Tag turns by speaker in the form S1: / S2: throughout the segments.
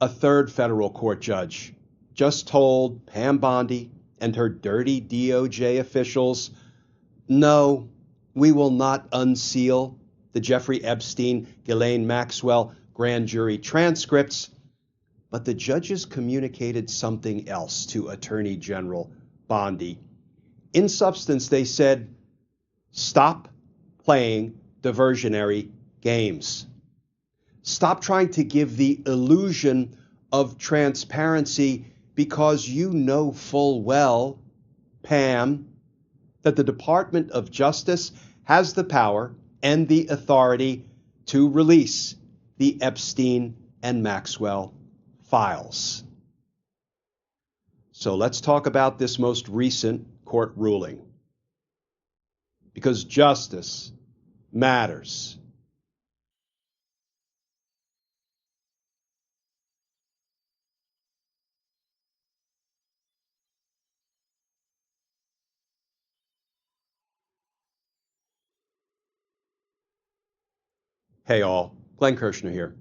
S1: A third federal court judge just told Pam Bondi and her dirty DOJ officials, no, we will not unseal the Jeffrey Epstein, Ghislaine Maxwell grand jury transcripts. But the judges communicated something else to Attorney General Bondi. In substance, they said, stop playing diversionary games. Stop trying to give the illusion of transparency because you know full well, Pam, that the Department of Justice has the power and the authority to release the Epstein and Maxwell files. So let's talk about this most recent court ruling, because justice matters. Hey all, Glenn Kirshner here.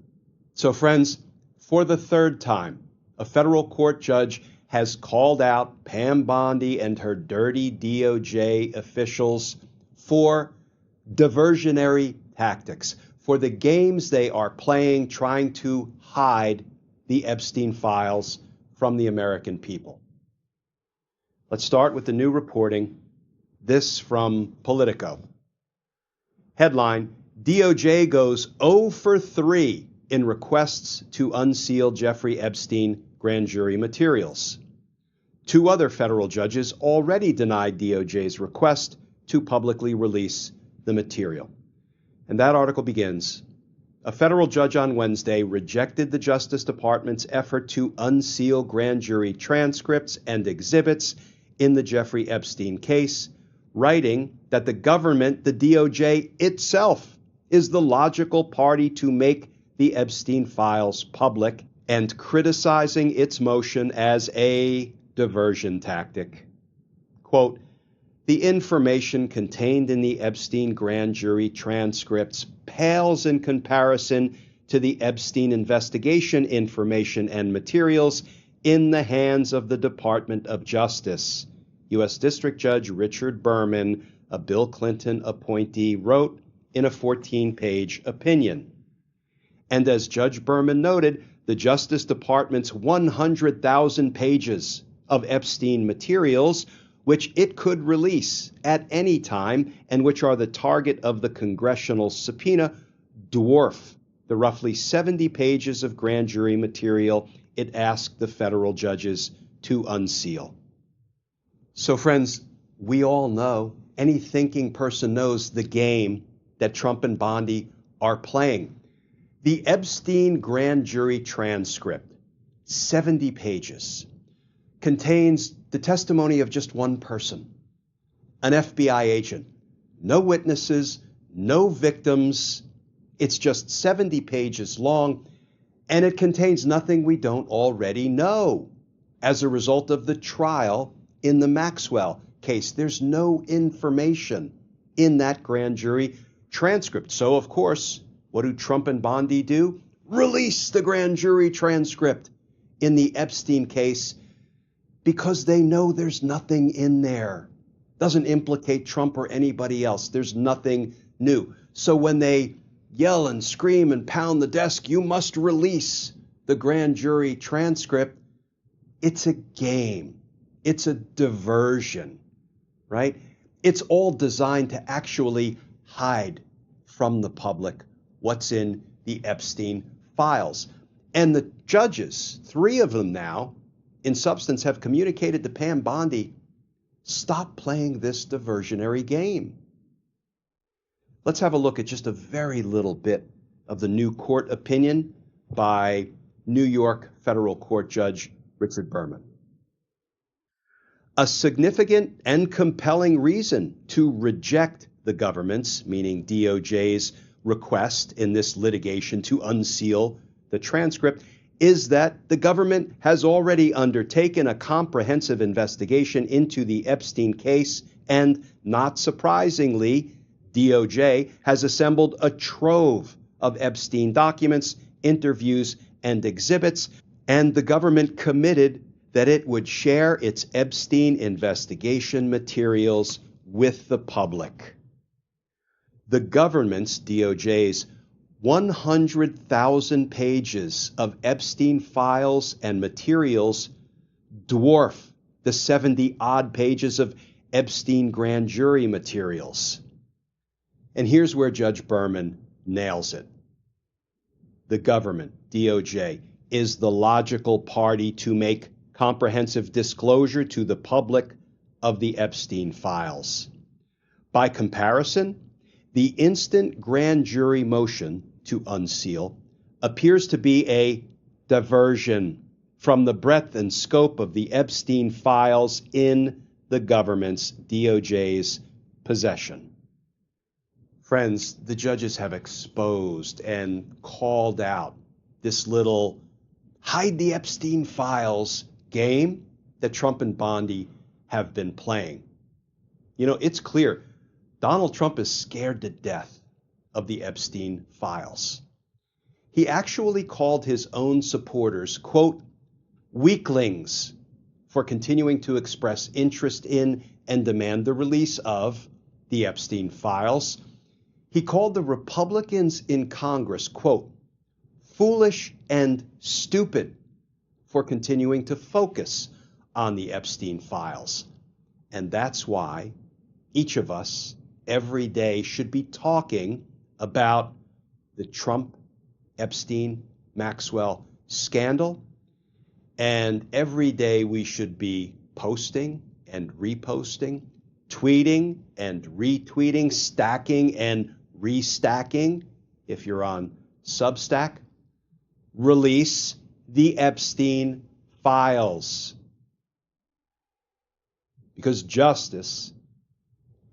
S1: So friends, for the third time, a federal court judge has called out Pam Bondi and her dirty DOJ officials for diversionary tactics, for the games they are playing trying to hide the Epstein files from the American people. Let's start with the new reporting. This from Politico. Headline, DOJ goes 0 for 3 in requests to unseal Jeffrey Epstein grand jury materials. 2 other federal judges already denied DOJ's request to publicly release the material. And that article begins, a federal judge on Wednesday rejected the Justice Department's effort to unseal grand jury transcripts and exhibits in the Jeffrey Epstein case, writing that the government, the DOJ itself, is the logical party to make the Epstein files public, and criticizing its motion as a diversion tactic. Quote, the information contained in the Epstein grand jury transcripts pales in comparison to the Epstein investigation information and materials in the hands of the Department of Justice. U.S. District Judge Richard Berman, a Bill Clinton appointee, wrote in a 14-page opinion. And as Judge Berman noted, the Justice Department's 100,000 pages of Epstein materials, which it could release at any time and which are the target of the congressional subpoena, dwarf the roughly 70 pages of grand jury material it asked the federal judges to unseal. So friends, we all know, any thinking person knows the game that Trump and Bondi are playing. The Epstein grand jury transcript, 70 pages, contains the testimony of just one person, an FBI agent. No witnesses, no victims. It's just 70 pages long, and it contains nothing we don't already know as a result of the trial in the Maxwell case. There's no information in that grand jury transcript. So, of course, what do Trump and Bondi do? Release the grand jury transcript in the Epstein case because they know there's nothing in there. Doesn't implicate Trump or anybody else. There's nothing new. So when they yell and scream and pound the desk, you must release the grand jury transcript, it's a game. It's a diversion, right? It's all designed to actually hide from the public what's in the Epstein files. And the judges, 3 of them now, in substance, have communicated to Pam Bondi, stop playing this diversionary game. Let's have a look at just a very little bit of the new court opinion by New York Federal Court Judge Richard Berman. A significant and compelling reason to reject the government's, meaning DOJ's, request in this litigation to unseal the transcript is that the government has already undertaken a comprehensive investigation into the Epstein case, and not surprisingly, DOJ has assembled a trove of Epstein documents, interviews, and exhibits And the government committed that it would share its Epstein investigation materials with the public. The government's, DOJ's, 100,000 pages of Epstein files and materials dwarf the 70-odd pages of Epstein grand jury materials. And here's where Judge Berman nails it. The government, DOJ, is the logical party to make comprehensive disclosure to the public of the Epstein files. By comparison, the instant grand jury motion to unseal appears to be a diversion from the breadth and scope of the Epstein files in the government's, DOJ's, possession. Friends, the judges have exposed and called out this little hide the Epstein files game that Trump and Bondi have been playing. You know, it's clear Donald Trump is scared to death of the Epstein files. He actually called his own supporters, quote, weaklings for continuing to express interest in and demand the release of the Epstein files. He called the Republicans in Congress, quote, foolish and stupid for continuing to focus on the Epstein files. And that's why each of us every day should be talking about the Trump, Epstein, Maxwell scandal. And every day we should be posting and reposting, tweeting and retweeting, stacking and restacking, if you're on Substack, release the Epstein files. Because justice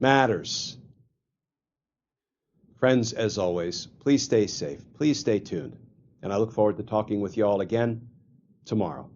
S1: matters. Friends, as always, please stay safe. Please stay tuned. And I look forward to talking with you all again tomorrow.